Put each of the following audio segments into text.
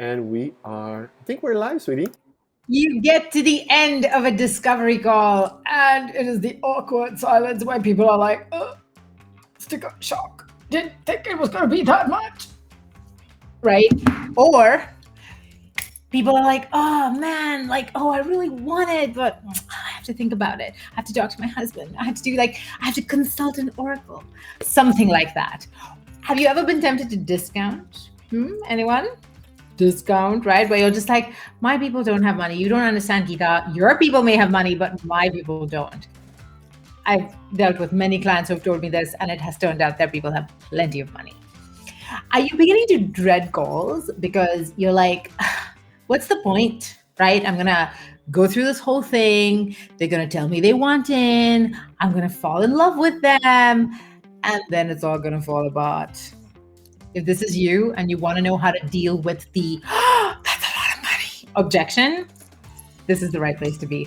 And I think we're live, sweetie. You get to the end of a discovery call, and it is the awkward silence where people are like, sticker shock. Didn't think it was going to be that much. Right? Or people are like, oh man, I really want it, but I have to think about it. I have to talk to my husband. I have to consult an oracle. Something like that. Have you ever been tempted to discount? Anyone? Discount, right? Where you're just like, my people don't have money. You don't understand, Geeta. Your people may have money, but my people don't. I've dealt with many clients who've told me this, and it has turned out their people have plenty of money. Are you beginning to dread calls because you're like, what's the point, right? I'm going to go through this whole thing. They're going to tell me they want in. I'm going to fall in love with them. And then it's all going to fall apart. If this is you and you want to know how to deal with the, that's a lot of money objection, this is the right place to be.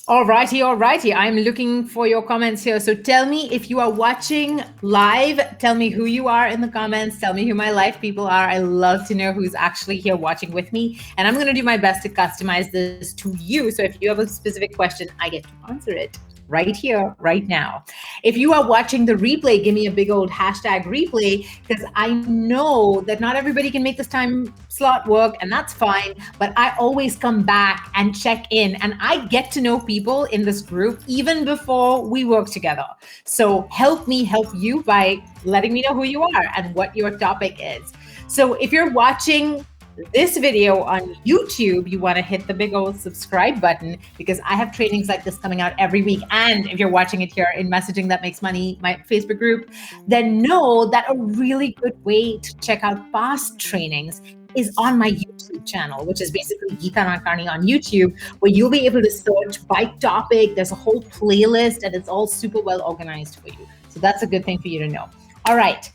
Alrighty. I'm looking for your comments here. So tell me if you are watching live, tell me who you are in the comments. Tell me who my live people are. I love to know who's actually here watching with me. And I'm going to do my best to customize this to you. So if you have a specific question, I get to answer it right here, right now. If you are watching the replay, give me a big old hashtag replay, because I know that not everybody can make this time slot work, and that's fine. But I always come back and check in, and I get to know people in this group even before we work together. So help me help you by letting me know who you are and what your topic is. So if you're watching this video on YouTube, you want to hit the big old subscribe button, because I have trainings like this coming out every week. And if you're watching it here in Messaging That Makes Money, my Facebook group, then know that a really good way to check out past trainings is on my YouTube channel, which is basically Geeta Nadkarni on YouTube, where you'll be able to search by topic. There's a whole playlist, and it's all super well organized for you. So that's a good thing for you to know. All right.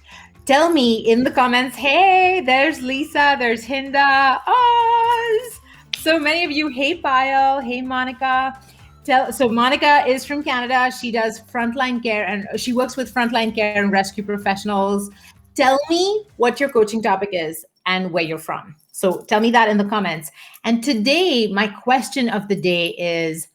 Tell me in the comments, hey, there's Lisa, there's Hinda, Oz. So many of you, hey, Payal, hey, Monica. So Monica is from Canada. She does frontline care, and she works with frontline care and rescue professionals. Tell me what your coaching topic is and where you're from. So tell me that in the comments. And today, my question of the day is,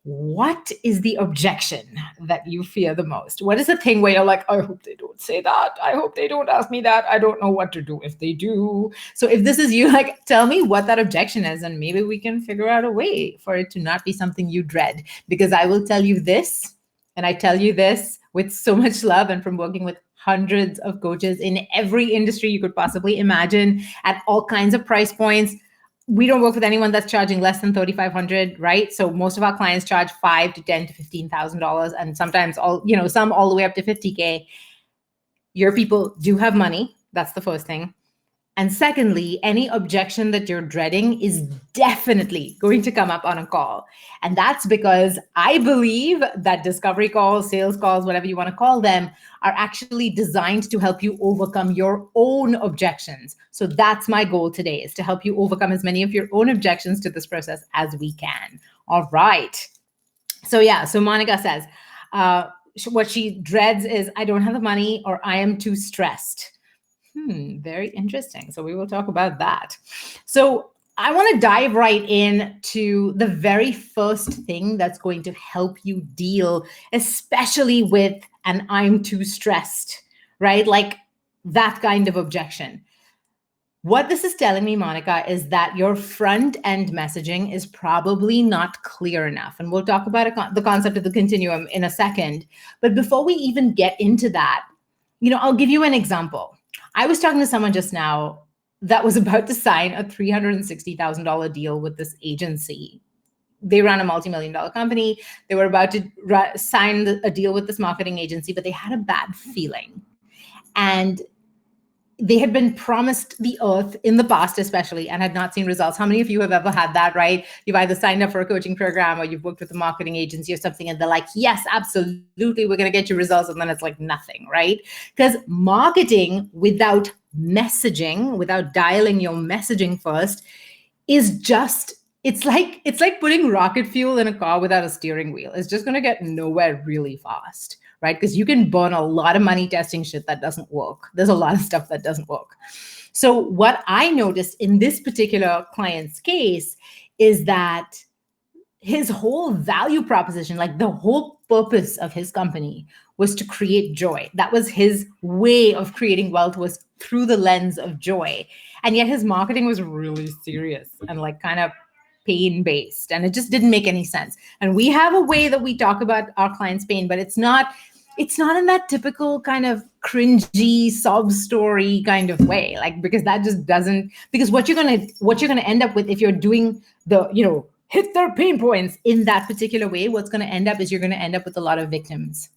what is the objection that you fear the most? What is the thing where you're like, I hope they don't say that. I hope they don't ask me that. I don't know what to do if they do. So if this is you, like, tell me what that objection is, and maybe we can figure out a way for it to not be something you dread. Because I will tell you this, and I tell you this with so much love, and from working with hundreds of coaches in every industry you could possibly imagine at all kinds of price points. We don't work with anyone that's charging less than $3,500, right? So most of our clients charge $5,000 to $10,000 to $15,000, and sometimes some all the way up to $50,000. Your people do have money. That's the first thing. And secondly, any objection that you're dreading is definitely going to come up on a call. And that's because I believe that discovery calls, sales calls, whatever you want to call them, are actually designed to help you overcome your own objections. So that's my goal today, is to help you overcome as many of your own objections to this process as we can. All right. So Monica says, what she dreads is, I don't have the money, or I am too stressed. Very interesting. So we will talk about that. So I want to dive right in to the very first thing that's going to help you deal, especially with an I'm too stressed, right? Like that kind of objection. What this is telling me, Monica, is that your front end messaging is probably not clear enough. And we'll talk about the concept of the continuum in a second. But before we even get into that, I'll give you an example. I was talking to someone just now that was about to sign a $360,000 deal with this agency. They ran a multi-million-dollar company. They were about to sign a deal with this marketing agency, but they had a bad feeling. And they had been promised the earth in the past, especially, and had not seen results. How many of you have ever had that, right? You've either signed up for a coaching program or you've worked with a marketing agency or something, and they're like, yes, absolutely, we're going to get you results. And then it's like nothing, right? Because marketing without messaging, without dialing your messaging first, is just, it's like putting rocket fuel in a car without a steering wheel. It's just going to get nowhere really fast, right? Because you can burn a lot of money testing shit that doesn't work. There's a lot of stuff that doesn't work. So what I noticed in this particular client's case is that his whole value proposition, like the whole purpose of his company, was to create joy. That was his way of creating wealth, was through the lens of joy. And yet his marketing was really serious and like kind of pain-based, and it just didn't make any sense. And we have a way that we talk about our clients' pain, but it's not in that typical kind of cringy sob story kind of way, like, because that just doesn't, because what you're gonna end up with if you're doing the, hit their pain points in that particular way, what's going to end up is you're going to end up with a lot of victims,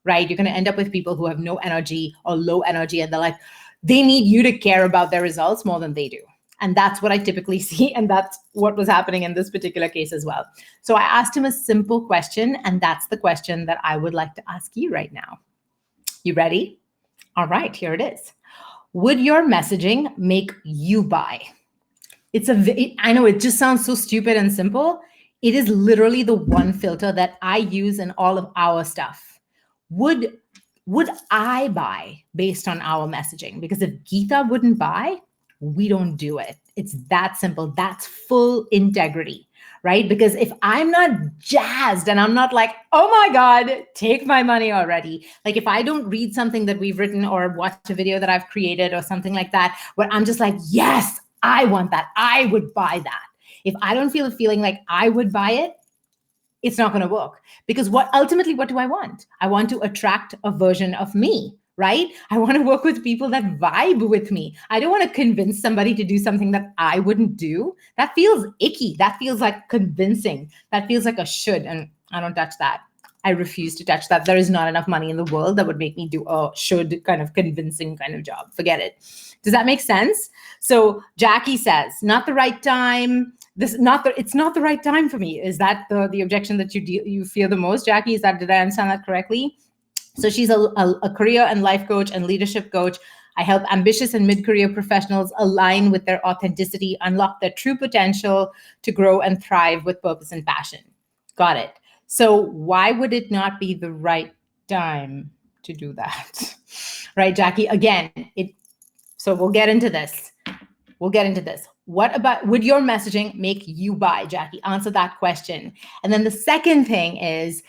right? You're going to end up with people who have no energy or low energy, and they're like, they need you to care about their results more than they do. And that's what I typically see. And that's what was happening in this particular case as well. So I asked him a simple question, and that's the question that I would like to ask you right now. You ready? All right, here it is. Would your messaging make you buy? I know it just sounds so stupid and simple. It is literally the one filter that I use in all of our stuff. Would I buy based on our messaging? Because if Geeta wouldn't buy, we don't do it. It's that simple. That's full integrity, right? Because if I'm not jazzed and I'm not like, oh my God, take my money already. Like if I don't read something that we've written or watch a video that I've created or something like that, where I'm just like, yes, I want that. I would buy that. If I don't feel a feeling like I would buy it, it's not going to work. Because what do I want? I want to attract a version of me, right? I want to work with people that vibe with me. I don't want to convince somebody to do something that I wouldn't do. That feels icky. That feels like convincing. That feels like a should. And I don't touch that. I refuse to touch that. There is not enough money in the world that would make me do a should kind of convincing kind of job. Forget it. Does that make sense? So Jackie says, not the right time. It's not the right time for me. Is that the objection that you fear the most, Jackie? Did I understand that correctly? So she's a career and life coach and leadership coach. I help ambitious and mid-career professionals align with their authenticity, unlock their true potential to grow and thrive with purpose and passion. Got it. So why would it not be the right time to do that? Right, Jackie? Again, so we'll get into this. What about, would your messaging make you buy, Jackie? Answer that question. And then the second thing is,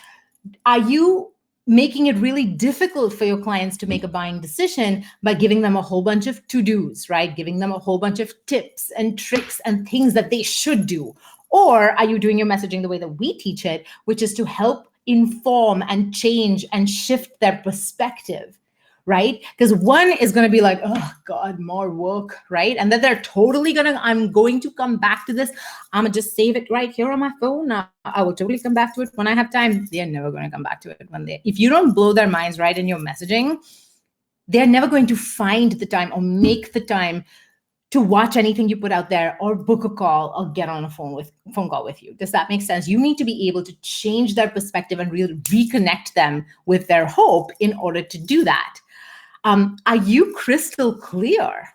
are you making it really difficult for your clients to make a buying decision by giving them a whole bunch of to-dos, right? Giving them a whole bunch of tips and tricks and things that they should do? Or are you doing your messaging the way that we teach it, which is to help inform and change and shift their perspective, right? Because one is going to be like, oh God, more work, right? And then they're totally I'm going to come back to this. I'm going to just save it right here on my phone. I will totally come back to it when I have time. They're never going to come back to it if you don't blow their minds right in your messaging, they're never going to find the time or make the time to watch anything you put out there or book a call or get on a phone call with you. Does that make sense? You need to be able to change their perspective and really reconnect them with their hope in order to do that. Are you crystal clear?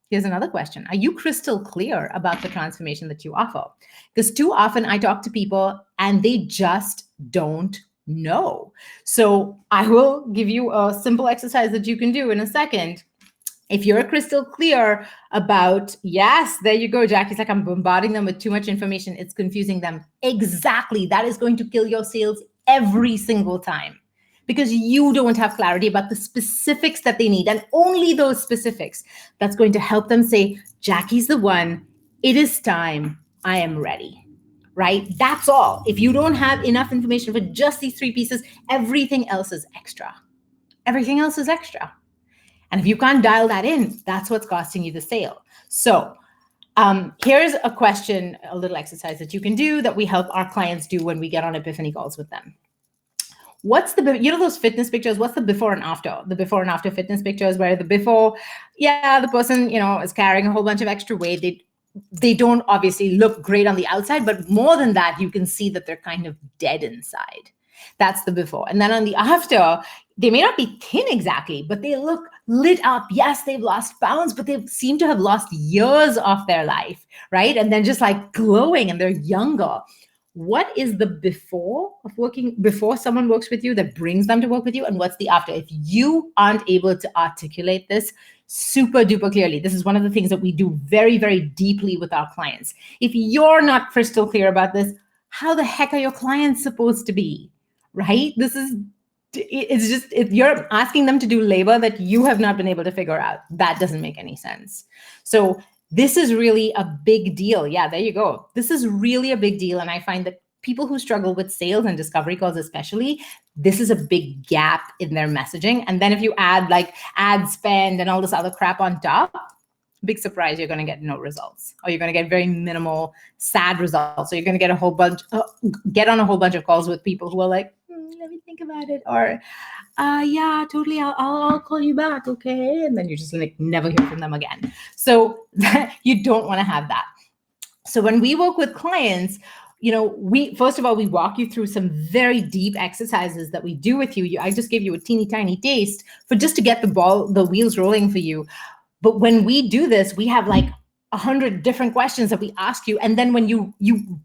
Here's another question. Are you crystal clear about the transformation that you offer? Because too often I talk to people and they just don't know. So I will give you a simple exercise that you can do in a second. If you're crystal clear about, yes, there you go, Jackie's like, I'm bombarding them with too much information. It's confusing them. Exactly. That is going to kill your sales every single time because you don't have clarity about the specifics that they need, and only those specifics. That's going to help them say, Jackie's the one. It is time. I am ready. Right? That's all. If you don't have enough information for just these three pieces, everything else is extra. Everything else is extra. And if you can't dial that in, that's what's costing you the sale. So here's a question, a little exercise that you can do that we help our clients do when we get on epiphany calls with them. what's those fitness pictures? What's the before and after? The before and after fitness pictures where the before, yeah, the person, is carrying a whole bunch of extra weight. They don't obviously look great on the outside, but more than that, you can see that they're kind of dead inside. That's the before. And then on the after, they may not be thin exactly, but they look lit up. Yes, they've lost pounds, but they seem to have lost years of their life, right? And then just like glowing and they're younger. What is the before someone works with you that brings them to work with you? And what's the after? If you aren't able to articulate this super duper clearly, this is one of the things that we do very, very deeply with our clients. If you're not crystal clear about this, how the heck are your clients supposed to be? Right? It's just, if you're asking them to do labor that you have not been able to figure out, that doesn't make any sense. So this is really a big deal. Yeah, there you go. This is really a big deal. And I find that people who struggle with sales and discovery calls especially, this is a big gap in their messaging. And then if you add like ad spend and all this other crap on top, big surprise, you're going to get no results, or you're going to get very minimal, sad results. So you're going to get get on a whole bunch of calls with people who are like, let me think about it. Or, yeah, totally. I'll call you back. Okay. And then you're just like never hear from them again. So you don't want to have that. So when we work with clients, first of all, we walk you through some very deep exercises that we do with you. I just gave you a teeny tiny taste just to get the wheels rolling for you. But when we do this, we have like 100 different questions that we ask you. And then when you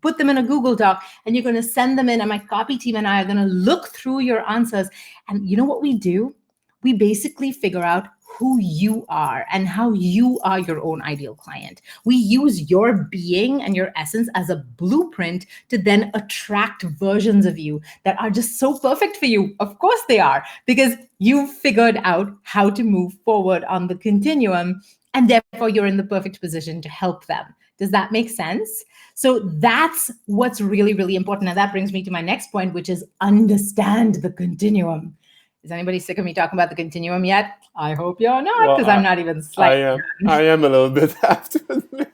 put them in a Google Doc and you're going to send them in, and my copy team and I are going to look through your answers. And you know what we do? We basically figure out who you are and how you are your own ideal client. We use your being and your essence as a blueprint to then attract versions of you that are just so perfect for you. Of course they are, because you've figured out how to move forward on the continuum, and therefore you're in the perfect position to help them. Does that make sense? So that's what's really, really important. And that brings me to my next point, which is understand the continuum. Is anybody sick of me talking about the continuum yet? I hope you're not, because I'm not even slightly. I am a little bit, I have to admit.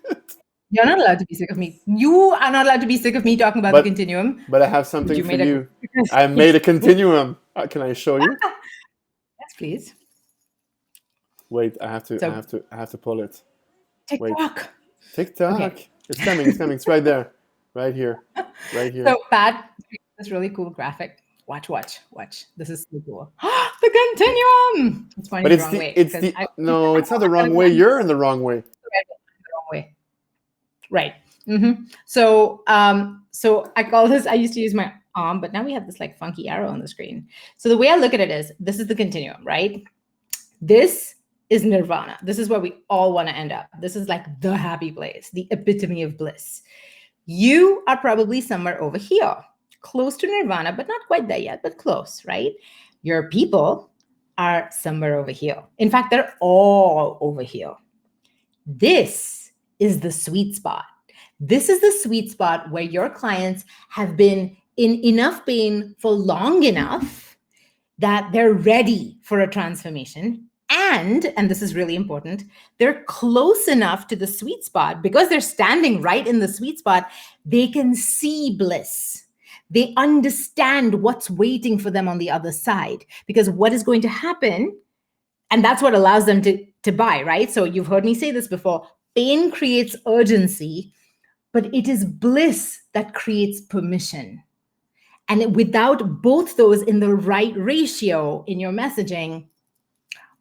You're not allowed to be sick of me. You are not allowed to be sick of me talking about the continuum. But I have something for you. I made a continuum. Can I show you? Yes, please. Wait, I have to pull it. TikTok. TikTok. Okay. It's coming. It's right there. Right here. So Pat, this really cool graphic. Watch. This is so cool. The continuum. It's pointing the wrong way. No, it's not the wrong way. You're in the wrong way. The wrong way. Right. Mm-hmm. So I call this, I used to use my arm, but now we have this like funky arrow on the screen. So the way I look at it is, this is the continuum, right? This is nirvana. This is where we all want to end up. This is like the happy place, the epitome of bliss. You are probably somewhere over here, close to nirvana, but not quite there yet, but close, right? Your people are somewhere over here. In fact, they're all over here. This is the sweet spot. This is the sweet spot where your clients have been in enough pain for long enough that they're ready for a transformation. And this is really important, they're close enough to the sweet spot, because they're standing right in the sweet spot, they can see bliss. They understand what's waiting for them on the other side, because what is going to happen, and that's what allows them to buy, right? So you've heard me say this before, pain creates urgency, but it is bliss that creates permission. And without both those in the right ratio in your messaging,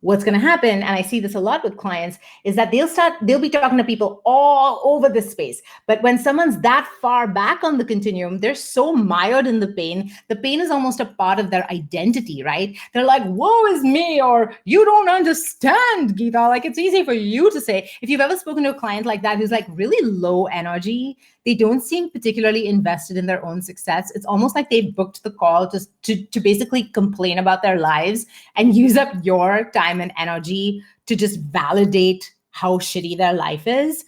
what's going to happen, and I see this a lot with clients, is that they'll be talking to people all over the space. But when someone's that far back on the continuum, they're so mired in the pain is almost a part of their identity, right? They're like, woe is me, or you don't understand, Geeta. Like, it's easy for you to say. If you've ever spoken to a client like that who's like really low energy, they don't seem particularly invested in their own success. It's almost like they've booked the call to basically complain about their lives and use up your time and energy to just validate how shitty their life is.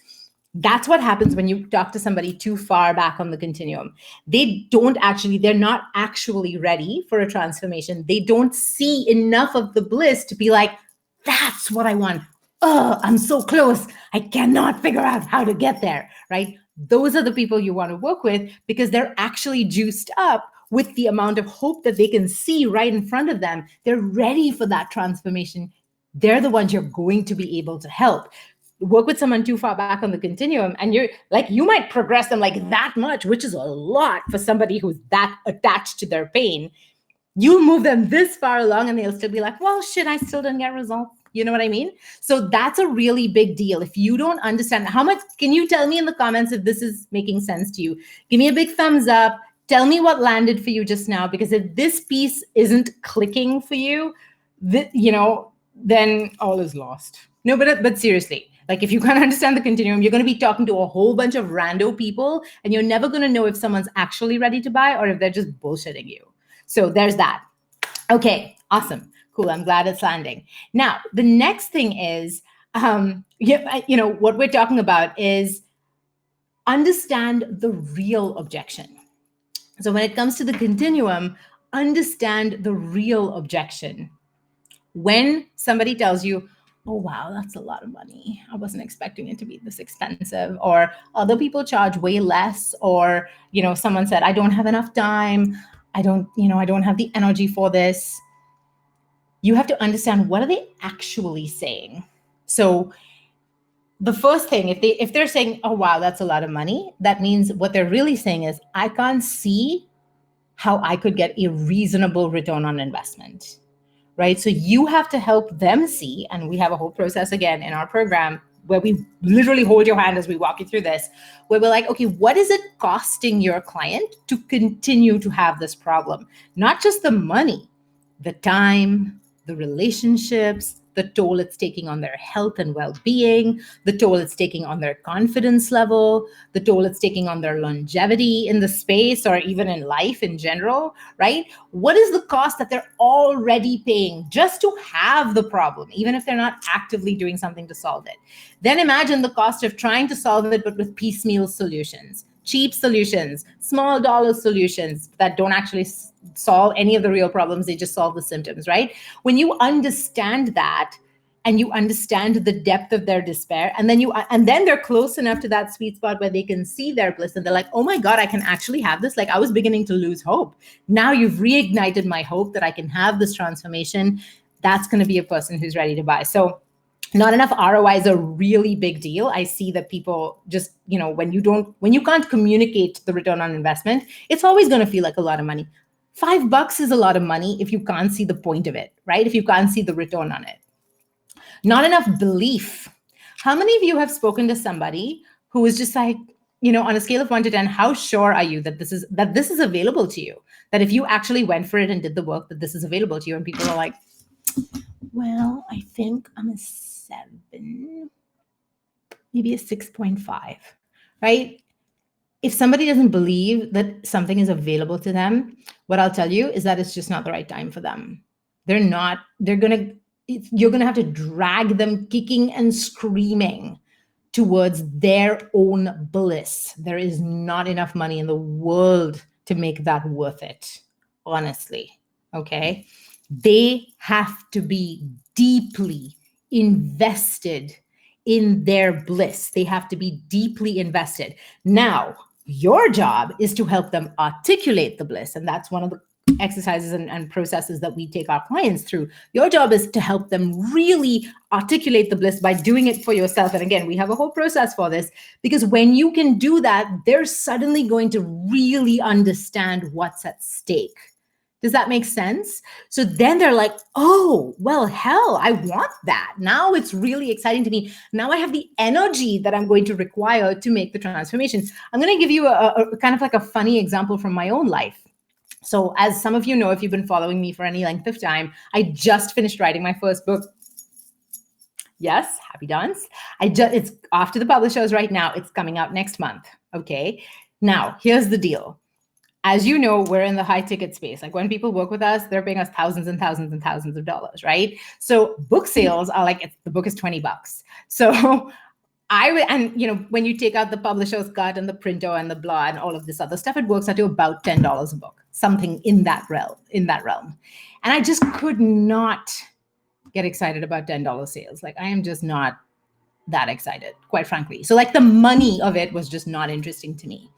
That's what happens when you talk to somebody too far back on the continuum. They're not actually ready for a transformation. They don't see enough of the bliss to be like, that's what I want. Oh, I'm so close. I cannot figure out how to get there, right? Those are the people you want to work with, because they're actually juiced up with the amount of hope that they can see right in front of them, they're ready for that transformation. They're the ones you're going to be able to help. Work with someone too far back on the continuum, and you're like, you might progress them like that much, which is a lot for somebody who's that attached to their pain. You move them this far along and they'll still be like, well, shit, I still didn't get results. You know what I mean? So that's a really big deal. If you don't understand how much, can you tell me in the comments if this is making sense to you? Give me a big thumbs up. Tell me what landed for you just now, because if this piece isn't clicking for you, then all is lost. No, but seriously, like if you can't understand the continuum, you're going to be talking to a whole bunch of rando people, and you're never going to know if someone's actually ready to buy or if they're just bullshitting you. So there's that. Okay, awesome, cool. I'm glad it's landing. Now, the next thing is, what we're talking about is understand the real objection. So when it comes to the continuum, understand the real objection. When somebody tells you, oh, wow, that's a lot of money, I wasn't expecting it to be this expensive, or other people charge way less, or, someone said, I don't have enough time, I don't have the energy for this. You have to understand, what are they actually saying? So the first thing, if they're saying, oh, wow, that's a lot of money, that means what they're really saying is, I can't see how I could get a reasonable return on investment. Right? So you have to help them see, and we have a whole process again in our program where we literally hold your hand as we walk you through this, where we're like, okay, what is it costing your client to continue to have this problem? Not just the money, the time, the relationships, the toll it's taking on their health and well-being, the toll it's taking on their confidence level, the toll it's taking on their longevity in the space or even in life in general, right? What is the cost that they're already paying just to have the problem, even if they're not actively doing something to solve it? Then imagine the cost of trying to solve it, but with piecemeal solutions, cheap solutions, small dollar solutions that don't actually solve any of the real problems. They just solve the symptoms, right? When you understand that, and you understand the depth of their despair, and then they're close enough to that sweet spot where they can see their bliss, and they're like, oh my God, I can actually have this. Like, I was beginning to lose hope. Now you've reignited my hope that I can have this transformation. That's going to be a person who's ready to buy. So not enough ROI is a really big deal. I see that people just, when you can't communicate the return on investment, it's always going to feel like a lot of money. $5 is a lot of money if you can't see the point of it, right? If you can't see the return on it. Not enough belief. How many of you have spoken to somebody who is just like, on a scale of 1 to 10, how sure are you that this is available to you? That if you actually went for it and did the work, that this is available to you? And people are like, well, I think I'm a 7, maybe a 6.5, right? If somebody doesn't believe that something is available to them, what I'll tell you is that it's just not the right time for them. You're going to have to drag them kicking and screaming towards their own bliss. There is not enough money in the world to make that worth it, honestly. Okay? They have to be deeply invested in their bliss. They have to be deeply invested. Now, your job is to help them articulate the bliss. And that's one of the exercises and processes that we take our clients through. Your job is to help them really articulate the bliss by doing it for yourself. And again, we have a whole process for this, because when you can do that, they're suddenly going to really understand what's at stake. Does that make sense? So then they're like, oh, well, hell, I want that. Now it's really exciting to me. Now I have the energy that I'm going to require to make the transformation. I'm going to give you a kind of like a funny example from my own life. So as some of you know, if you've been following me for any length of time, I just finished writing my first book. Yes, happy dance. It's off to the publishers right now. It's coming out next month. Okay. Now, here's the deal. As you know, we're in the high ticket space. Like when people work with us, they're paying us thousands and thousands and thousands of dollars, right? So book sales are like, the book is $20. So when you take out the publisher's cut and the printer and the blah and all of this other stuff, it works out to about $10 a book, something in that realm. And I just could not get excited about $10 sales. Like I am just not that excited, quite frankly. So like the money of it was just not interesting to me.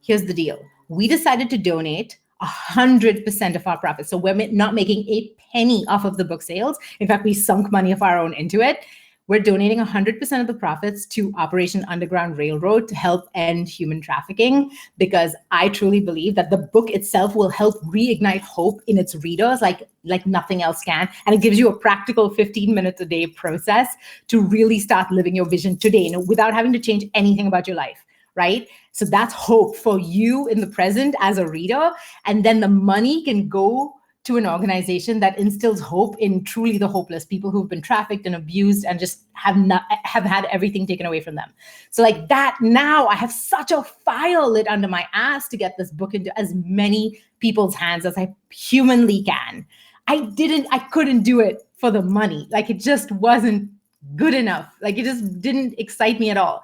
Here's the deal. We decided to donate 100% of our profits. So we're not making a penny off of the book sales. In fact, we sunk money of our own into it. We're donating 100% of the profits to Operation Underground Railroad to help end human trafficking, because I truly believe that the book itself will help reignite hope in its readers like nothing else can. And it gives you a practical 15 minutes a day process to really start living your vision today, without having to change anything about your life, right? So that's hope for you in the present as a reader. And then the money can go to an organization that instills hope in truly the hopeless, people who've been trafficked and abused and just have had everything taken away from them. So like that, now I have such a fire lit under my ass to get this book into as many people's hands as I humanly can. I couldn't do it for the money. Like it just wasn't good enough. Like it just didn't excite me at all.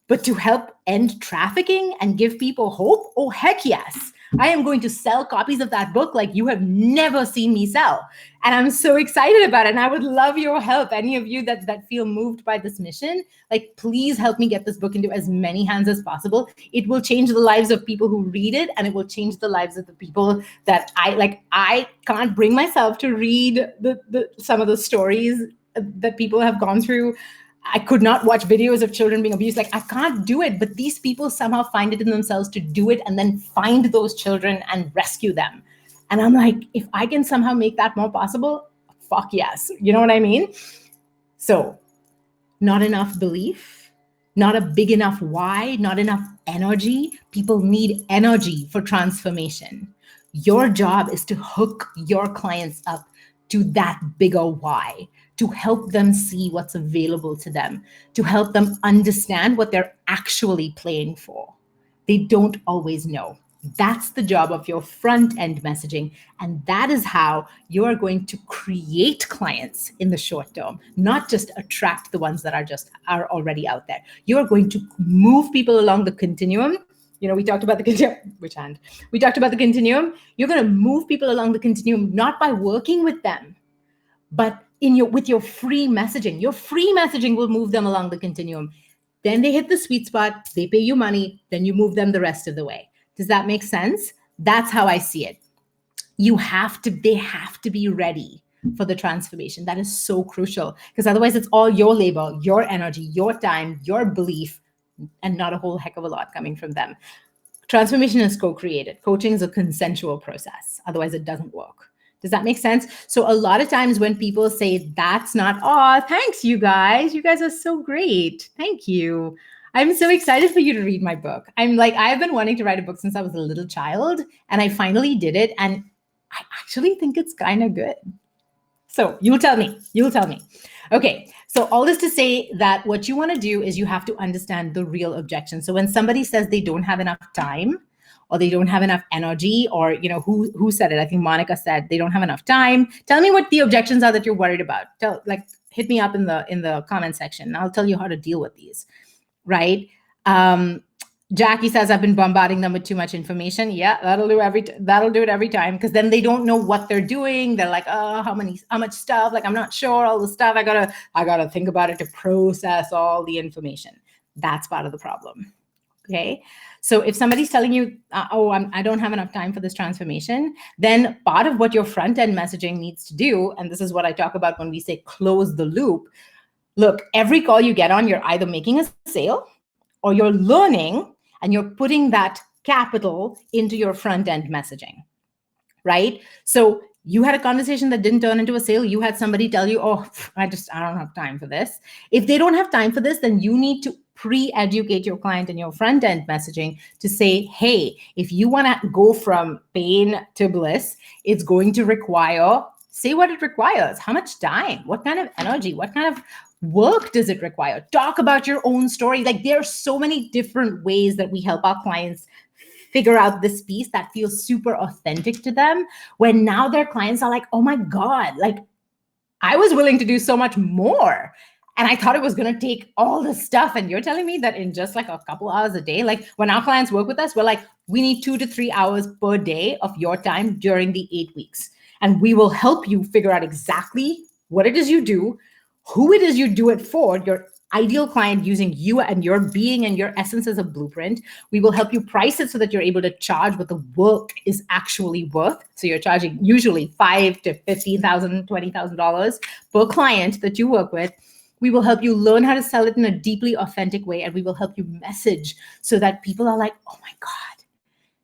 But to help end trafficking and give people hope, oh, heck yes. I am going to sell copies of that book like you have never seen me sell. And I'm so excited about it. And I would love your help. Any of you that feel moved by this mission, like, please help me get this book into as many hands as possible. It will change the lives of people who read it, and it will change the lives of the people that I can't bring myself to read some of the stories that people have gone through. I could not watch videos of children being abused. Like, I can't do it, but these people somehow find it in themselves to do it and then find those children and rescue them. And I'm like, if I can somehow make that more possible, fuck yes. You know what I mean? So, not enough belief, not a big enough why, not enough energy. People need energy for transformation. Your job is to hook your clients up to that bigger why, to help them see what's available to them, to help them understand what they're actually playing for. They don't always know. That's the job of your front end messaging. And that is how you are going to create clients in the short term, not just attract the ones that are already out there. You're going to move people along the continuum. We talked about the continuum. Which hand? We talked about the continuum. You're going to move people along the continuum, not by working with them, but with your free messaging. Your free messaging will move them along the continuum. Then they hit the sweet spot, they pay you money, then you move them the rest of the way. Does that make sense? That's how I see it. They have to be ready for the transformation. That is so crucial, because otherwise it's all your labor, your energy, your time, your belief, and not a whole heck of a lot coming from them. Transformation is co-created. Coaching is a consensual process. Otherwise it doesn't work. Does that make sense? So a lot of times when people say that's not, oh, thanks, you guys. You guys are so great. Thank you. I'm so excited for you to read my book. I've been wanting to write a book since I was a little child, and I finally did it. And I actually think it's kind of good. So you'll tell me. Okay. So all this to say that what you want to do is you have to understand the real objection. So when somebody says they don't have enough time, or they don't have enough energy, or who said it? I think Monica said they don't have enough time. Tell me what the objections are that you're worried about. Hit me up in the comment section. I'll tell you how to deal with these. Right? Jackie says I've been bombarding them with too much information. Yeah, that'll do it every time, because then they don't know what they're doing. They're like, oh, how much stuff? Like, I'm not sure all the stuff. I gotta think about it to process all the information. That's part of the problem. Okay. So if somebody's telling you, I don't have enough time for this transformation, then part of what your front end messaging needs to do, and this is what I talk about when we say close the loop. Look, every call you get on, you're either making a sale or you're learning, and you're putting that capital into your front end messaging, right? So you had a conversation that didn't turn into a sale. You had somebody tell you, oh, I don't have time for this. If they don't have time for this, then you need to pre-educate your client in your front-end messaging to say, hey, if you want to go from pain to bliss, it's going to require, say what it requires, how much time, what kind of energy, what kind of work does it require? Talk about your own story. Like, there are so many different ways that we help our clients figure out this piece that feels super authentic to them, when now their clients are like, oh my God, like, I was willing to do so much more. And I thought it was going to take all this stuff. And you're telling me that in just like a couple hours a day, like when our clients work with us, we're like, we need 2 to 3 hours per day of your time during the 8 weeks. And we will help you figure out exactly what it is you do, who it is you do it for, your ideal client using you and your being and your essence as a blueprint. We will help you price it so that you're able to charge what the work is actually worth. So you're charging usually $5,000 to $15,000, $20,000 per client that you work with. We will help you learn how to sell it in a deeply authentic way, and we will help you message so that people are like, oh my God,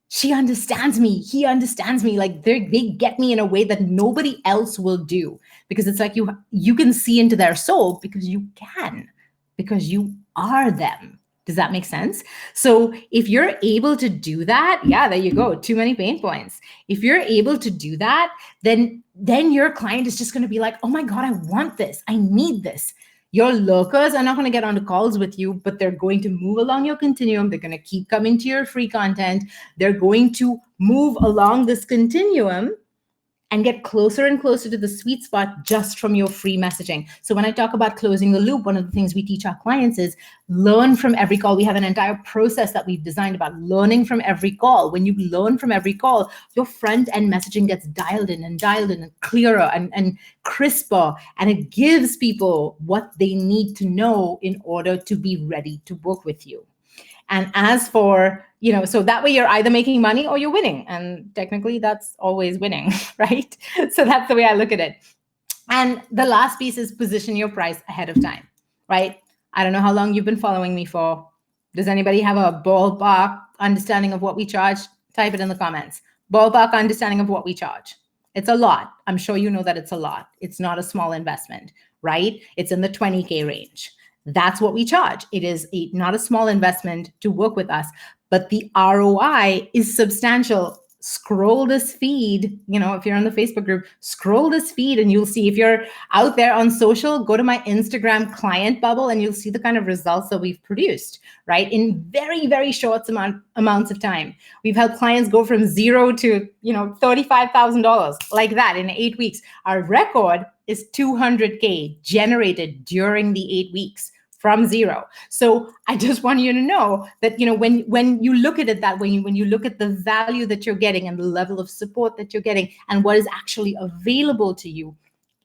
she understands me. He understands me. Like they get me in a way that nobody else will do, because it's like you can see into their soul because you can, because you are them. Does that make sense? So if you're able to do that, yeah, there you go. Too many pain points. If you're able to do that, then your client is just going to be like, oh my God, I want this. I need this. Your lurkers are not going to get onto calls with you, but they're going to move along your continuum. They're going to keep coming to your free content. They're going to move along this continuum and get closer and closer to the sweet spot just from your free messaging. So when I talk about closing the loop, one of the things we teach our clients is learn from every call. We have an entire process that we've designed about learning from every call. When you learn from every call, your front end messaging gets dialed in and clearer and crisper, and it gives people what they need to know in order to be ready to work with you. And as for, so that way you're either making money or you're winning. And technically that's always winning, right? So that's the way I look at it. And the last piece is position your price ahead of time, right? I don't know how long you've been following me for. Does anybody have a ballpark understanding of what we charge? Type it in the comments. Ballpark understanding of what we charge. It's a lot. I'm sure you know that it's a lot. It's not a small investment, right? It's in the 20K range. That's what we charge. It is not a small investment to work with us, but the ROI is substantial. Scroll this feed, if you're on the Facebook group, scroll this feed and you'll see. If you're out there on social, go to my Instagram client bubble and you'll see the kind of results that we've produced, right? In very, very short amounts of time. We've helped clients go from zero to, $35,000 like that in 8 weeks. Our record is 200K generated during the 8 weeks. From zero. So I just want you to know that, when you look at it that way, when you look at the value that you're getting and the level of support that you're getting and what is actually available to you,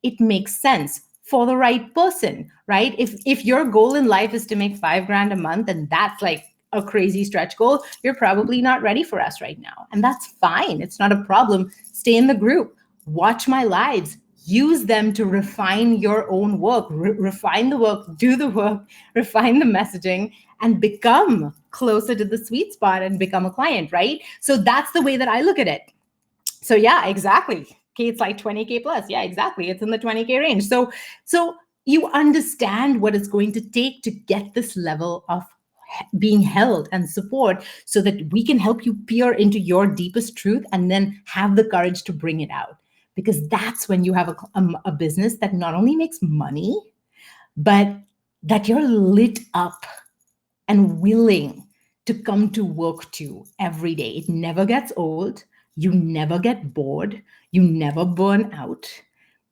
it makes sense for the right person, right? If your goal in life is to make $5,000 a month and that's like a crazy stretch goal, you're probably not ready for us right now. And that's fine. It's not a problem. Stay in the group, watch my lives. Use them to refine your own work, refine the work, do the work, refine the messaging, and become closer to the sweet spot and become a client, right? So that's the way that I look at it. So yeah, exactly. Okay, it's like 20K plus. Yeah, exactly. It's in the 20K range. So you understand what it's going to take to get this level of being held and support so that we can help you peer into your deepest truth and then have the courage to bring it out. Because that's when you have a business that not only makes money, but that you're lit up and willing to come to work to every day. It never gets old. You never get bored. You never burn out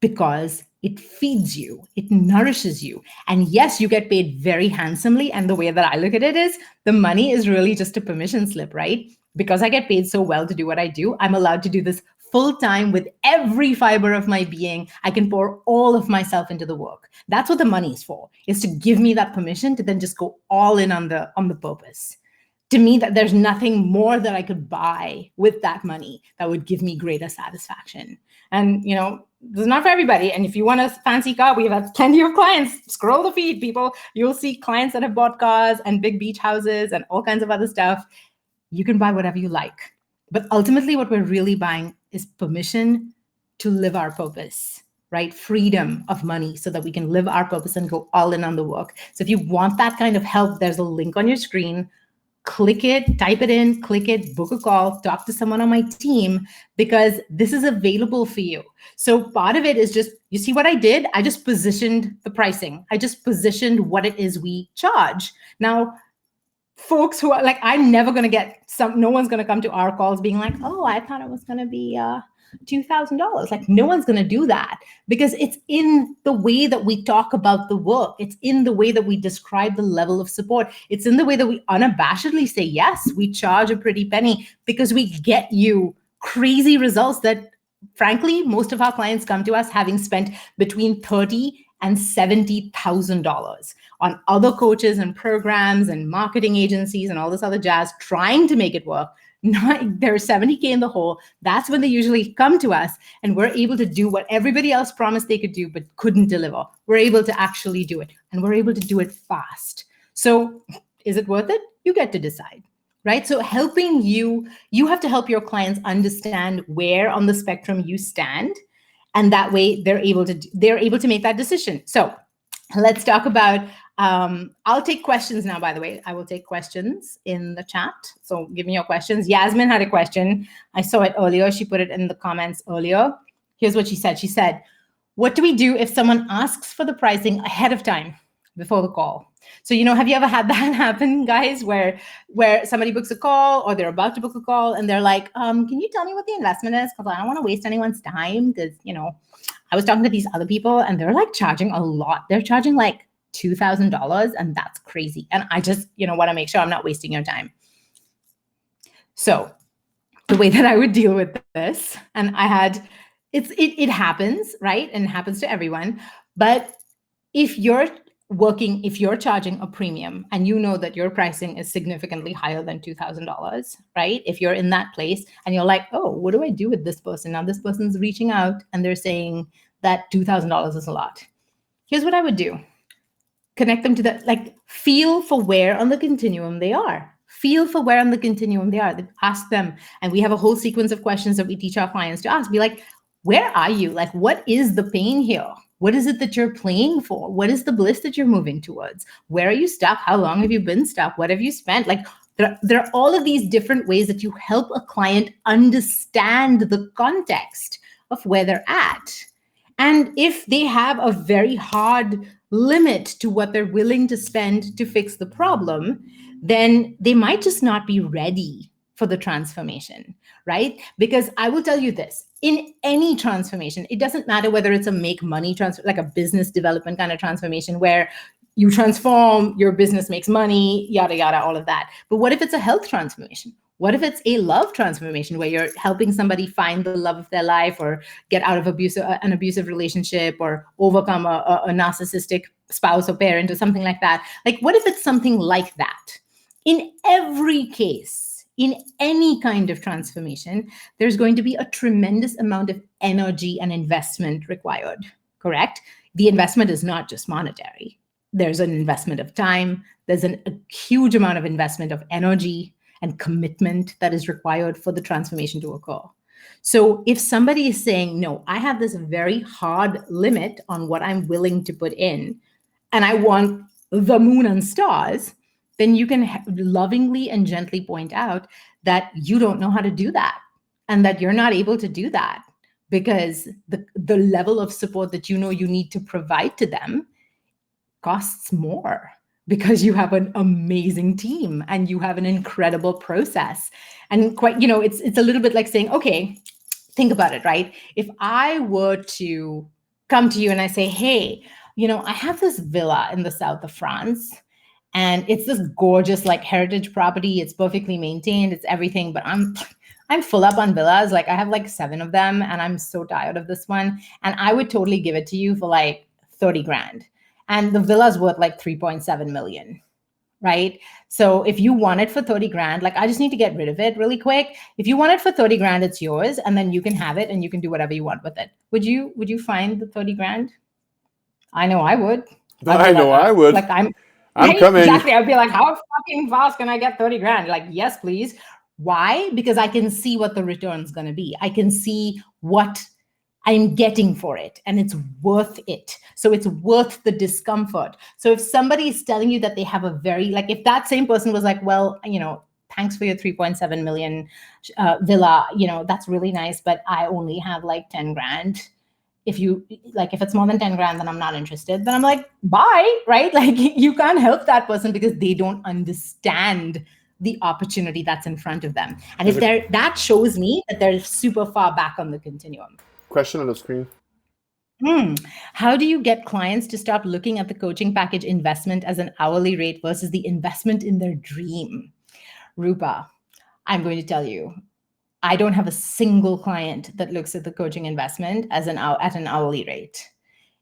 because it feeds you. It nourishes you. And yes, you get paid very handsomely. And the way that I look at it is the money is really just a permission slip, right? Because I get paid so well to do what I do, I'm allowed to do this full time with every fiber of my being. I can pour all of myself into the work. That's what the money is for, is to give me that permission to then just go all in on the purpose. To me, that there's nothing more that I could buy with that money that would give me greater satisfaction. And, this is not for everybody. And if you want a fancy car, we have plenty of clients. Scroll the feed, people. You'll see clients that have bought cars and big beach houses and all kinds of other stuff. You can buy whatever you like. But ultimately, what we're really buying is permission to live our purpose, right? Freedom of money so that we can live our purpose and go all in on the work. So if you want that kind of help, there's a link on your screen. Click it, type it in, click it, book a call, talk to someone on my team, because this is available for you. So part of it is just, you see what I did? I just positioned the pricing. I just positioned what it is we charge. Now, folks who are like, I'm never going to get no one's going to come to our calls being like, oh, I thought it was going to be $2,000. Like, no one's going to do that, because it's in the way that we talk about the work. It's in the way that we describe the level of support. It's in the way that we unabashedly say, yes, we charge a pretty penny, because we get you crazy results that, frankly, most of our clients come to us having spent between $30,000 and $70,000 on other coaches and programs and marketing agencies and all this other jazz trying to make it work. They're 70K in the hole. That's when they usually come to us, and we're able to do what everybody else promised they could do but couldn't deliver. We're able to actually do it, and we're able to do it fast. So is it worth it? You get to decide, right? So helping you have to help your clients understand where on the spectrum you stand, and that way they're able to make that decision. So let's talk about, I'll take questions now, by the way. I will take questions in the chat. So give me your questions. Yasmin had a question. I saw it earlier. She put it in the comments earlier. Here's what she said. She said, what do we do if someone asks for the pricing ahead of time before the call? So, have you ever had that happen, guys, where somebody books a call or they're about to book a call and they're like, can you tell me what the investment is? Because I don't want to waste anyone's time, because, I was talking to these other people and they're like charging a lot. They're charging like $2,000, and that's crazy. And I just, want to make sure I'm not wasting your time. So the way that I would deal with this, and it happens, right? And it happens to everyone. But if you're charging a premium and you know that your pricing is significantly higher than $2,000, right? If you're in that place and you're like, oh, what do I do with this person? Now this person's reaching out and they're saying that $2,000 is a lot. Here's what I would do. Connect them to that, feel for where on the continuum they are. Ask them. And we have a whole sequence of questions that we teach our clients to ask. Be like, where are you? What is the pain here? What is it that you're playing for? What is the bliss that you're moving towards? Where are you stuck? How long have you been stuck? What have you spent? There are all of these different ways that you help a client understand the context of where they're at. And if they have a very hard limit to what they're willing to spend to fix the problem, then they might just not be ready for the transformation, right? Because I will tell you this, in any transformation, it doesn't matter whether it's a make money transfer, like a business development kind of transformation where you transform, your business makes money, yada, yada, all of that. But what if it's a health transformation? What if it's a love transformation where you're helping somebody find the love of their life or get out of an abusive relationship or overcome a narcissistic spouse or parent or something like that? What if it's something like that? In every case, in any kind of transformation, there's going to be a tremendous amount of energy and investment required, correct? The investment is not just monetary. There's an investment of time. There's a huge amount of investment of energy and commitment that is required for the transformation to occur. So if somebody is saying, no, I have this very hard limit on what I'm willing to put in, and I want the moon and stars, then you can lovingly and gently point out that you don't know how to do that and that you're not able to do that because the level of support that you need to provide to them costs more, because you have an amazing team and you have an incredible process. And it's a little bit like saying, okay, think about it, right? If I were to come to you and I say, hey, I have this villa in the south of France, and it's this gorgeous heritage property. It's perfectly maintained. It's everything, but I'm full up on villas. I have 7 of them, and I'm so tired of this one. And I would totally give it to you for 30 grand. And the villa's worth 3.7 million, right? So if you want it for 30 grand, I just need to get rid of it really quick. If you want it for 30 grand, it's yours, and then you can have it and you can do whatever you want with it. Would you find the 30 grand? I know I would. I would. I'm coming. Exactly. I'd be like, how fucking fast can I get 30 grand? Yes, please. Why? Because I can see what the return's going to be. I can see what I'm getting for it, and it's worth it. So it's worth the discomfort. So if somebody is telling you that they have a very, if that same person was like, well, thanks for your 3.7 million villa, that's really nice, but I only have 10 grand. If it's more than 10 grand, then I'm not interested. Then I'm like, bye, right? You can't help that person because they don't understand the opportunity that's in front of them. And that shows me that they're super far back on the continuum. Question on the screen. How do you get clients to stop looking at the coaching package investment as an hourly rate versus the investment in their dream? Rupa, I'm going to tell you, I don't have a single client that looks at the coaching investment as at an hourly rate.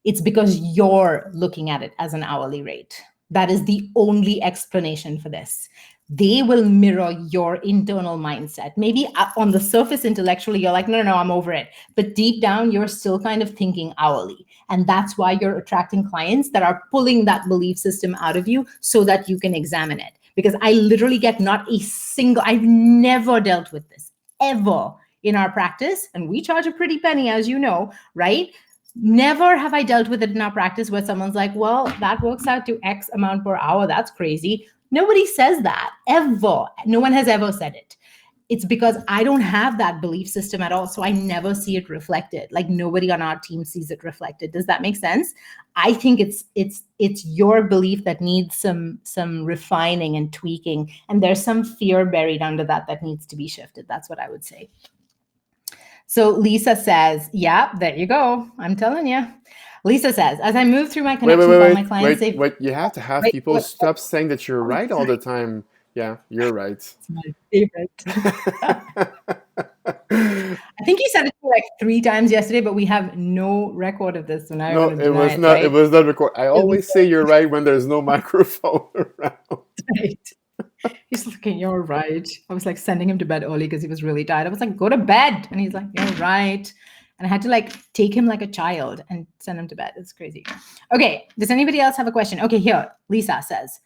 It's because you're looking at it as an hourly rate. That is the only explanation for this. They will mirror your internal mindset. Maybe on the surface, intellectually, you're like, no, no, no, I'm over it. But deep down, you're still kind of thinking hourly. And that's why you're attracting clients that are pulling that belief system out of you so that you can examine it. Because I literally get not a single, I've never dealt with this ever in our practice. And we charge a pretty penny, as you know, right? Never have I dealt with it in our practice where someone's like, well, that works out to X amount per hour. That's crazy. Nobody says that ever. No one has ever said it. It's because I don't have that belief system at all. So I never see it reflected. Like nobody on our team sees it reflected. Does that make sense? I think it's your belief that needs some refining and tweaking. And there's some fear buried under that needs to be shifted. That's what I would say. So Lisa says, yeah, there you go. I'm telling you. Lisa says, as I move through my connection call, my clients say, wait. You have to have people stop saying that you're right all the time. Yeah, you're right. It's my favorite. I think you said it like 3 times yesterday, but we have no record of this. So now no, it was not. Right? It was not recorded. I always say you're right when there's no microphone around. Right. He's looking, you're right. I was like sending him to bed early because he was really tired. I was like, go to bed. And he's like, you're right. And I had to like take him like a child and send him to bed. It's crazy. Okay. Does anybody else have a question? Okay, here. Lisa says,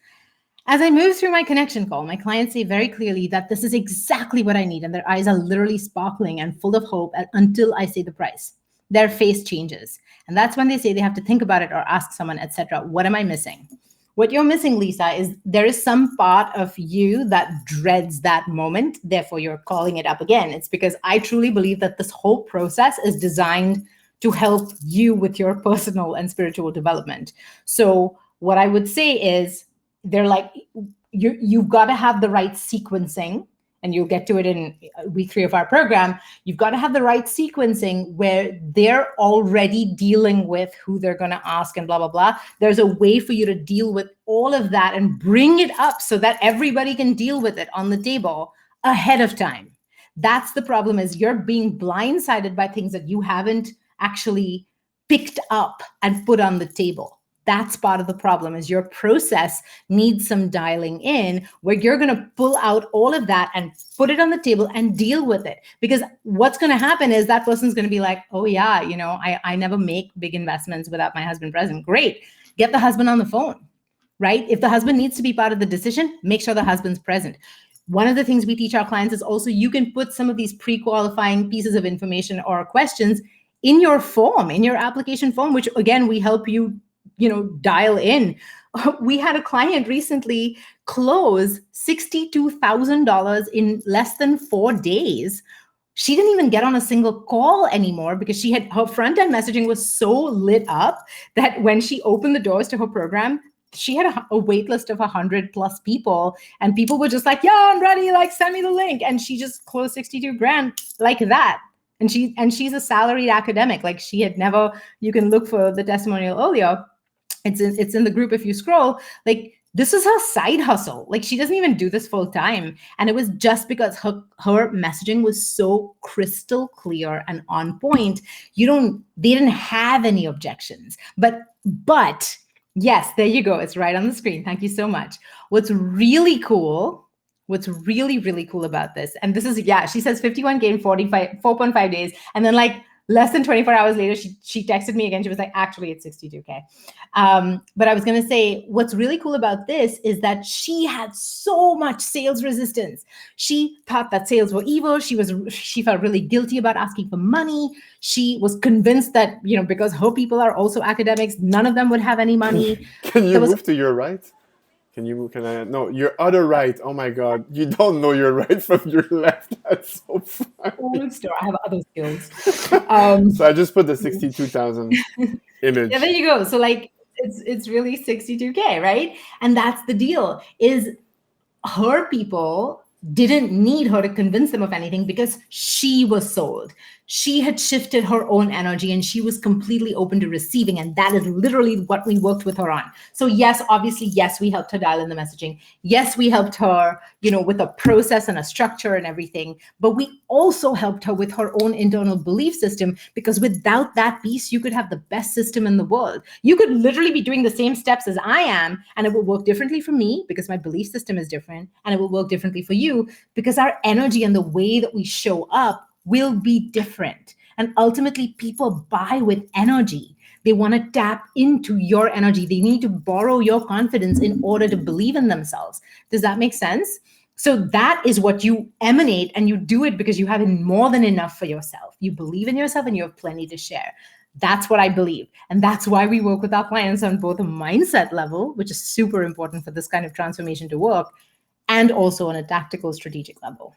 as I move through my connection call, my clients say very clearly that this is exactly what I need. And their eyes are literally sparkling and full of hope until I say the price. Their face changes. And that's when they say they have to think about it or ask someone, etc. What am I missing? What you're missing, Lisa, is there is some part of you that dreads that moment. Therefore, you're calling it up again. It's because I truly believe that this whole process is designed to help you with your personal and spiritual development. So what I would say is they're like, you've got to have the right sequencing. And you'll get to it in week 3 of our program. You've got to have the right sequencing where they're already dealing with who they're going to ask and blah, blah, blah. There's a way for you to deal with all of that and bring it up so that everybody can deal with it on the table ahead of time. That's the problem, is you're being blindsided by things that you haven't actually picked up and put on the table. That's part of the problem, is your process needs some dialing in where you're going to pull out all of that and put it on the table and deal with it. Because what's going to happen is that person's going to be like, oh yeah, you know, I never make big investments without my husband present. Great. Get the husband on the phone, right? If the husband needs to be part of the decision, make sure the husband's present. One of the things we teach our clients is also you can put some of these pre-qualifying pieces of information or questions in your form, in your application form, which again, we help you dial in. We had a client recently close $62,000 in less than 4 days. She didn't even get on a single call anymore because her front-end messaging was so lit up that when she opened the doors to her program, she had a wait list of 100 plus people, and people were just like, yeah, I'm ready, like send me the link. And she just closed 62 grand like that. And she's a salaried academic. Like she had never, you can look for the testimonial earlier. It's in the group if you scroll. Like this is her side hustle. Like she doesn't even do this full time. And it was just because her messaging was so crystal clear and on point. They didn't have any objections. But yes, there you go. It's right on the screen. Thank you so much. What's really cool about this, and this is, she says 51K in 4.5 days. And then like less than 24 hours later, she texted me again. She was like, actually, it's 62K. But I was going to say, what's really cool about this is that she had so much sales resistance. She thought that sales were evil. She felt really guilty about asking for money. She was convinced that, because her people are also academics, none of them would have any money. Can you move to your right? Can you move? No, your other right. Oh my God. You don't know your right from your left. That's so funny. I have other skills. So I just put the 62,000 image. Yeah, there you go. So like, it's really 62K, right? And that's the deal, is her people didn't need her to convince them of anything because she was sold. She had shifted her own energy and she was completely open to receiving. And that is literally what we worked with her on. So yes, obviously, yes, we helped her dial in the messaging. Yes, we helped her, with a process and a structure and everything. But we also helped her with her own internal belief system, because without that piece, you could have the best system in the world. You could literally be doing the same steps as I am, and it will work differently for me because my belief system is different, and it will work differently for you because our energy and the way that we show up will be different. And ultimately, people buy with energy. They want to tap into your energy. They need to borrow your confidence in order to believe in themselves. Does that make sense? So that is what you emanate, and you do it because you have more than enough for yourself. You believe in yourself and you have plenty to share. That's what I believe. And that's why we work with our clients on both a mindset level, which is super important for this kind of transformation to work, and also on a tactical, strategic level.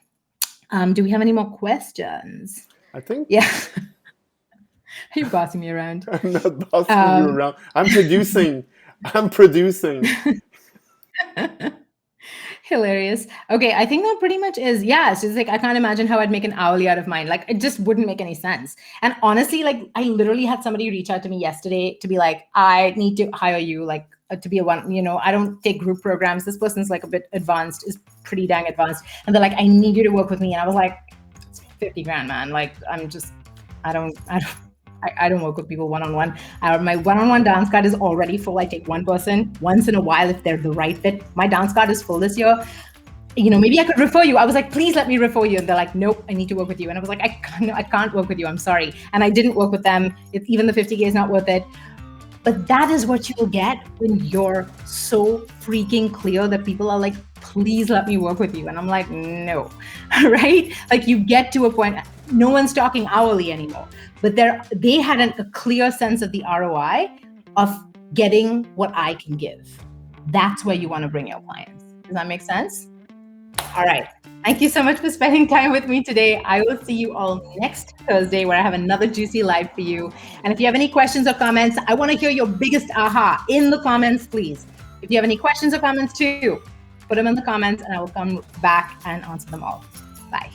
Do we have any more questions? I think. Yeah. Are you bossing me around? I'm not bossing you around. I'm producing. Hilarious. Okay, I think that pretty much is, yeah, it's just like, I can't imagine how I'd make an hourly out of mine. Like, it just wouldn't make any sense. And honestly, like, I literally had somebody reach out to me yesterday to be like, I need to hire you, like, to be a one, I don't take group programs. This person's like a bit advanced, is pretty dang advanced. And they're like, I need you to work with me. And I was like, it's 50 grand, man. Like, I don't work with people one-on-one. My one-on-one dance card is already full. I take one person once in a while if they're the right fit. My dance card is full this year. Maybe I could refer you. I was like, please let me refer you. And they're like, nope, I need to work with you. And I was like, I can't work with you. I'm sorry. And I didn't work with them. Even the 50K is not worth it. But that is what you'll get when you're so freaking clear that people are like, please let me work with you. And I'm like, no, right? Like, you get to a point, no one's talking hourly anymore, but they had a clear sense of the ROI of getting what I can give. That's where you want to bring your clients. Does that make sense? All right. Thank you so much for spending time with me today. I will see you all next Thursday, where I have another juicy live for you. And if you have any questions or comments, I want to hear your biggest aha in the comments, please. If you have any questions or comments too, put them in the comments and I will come back and answer them all. Bye.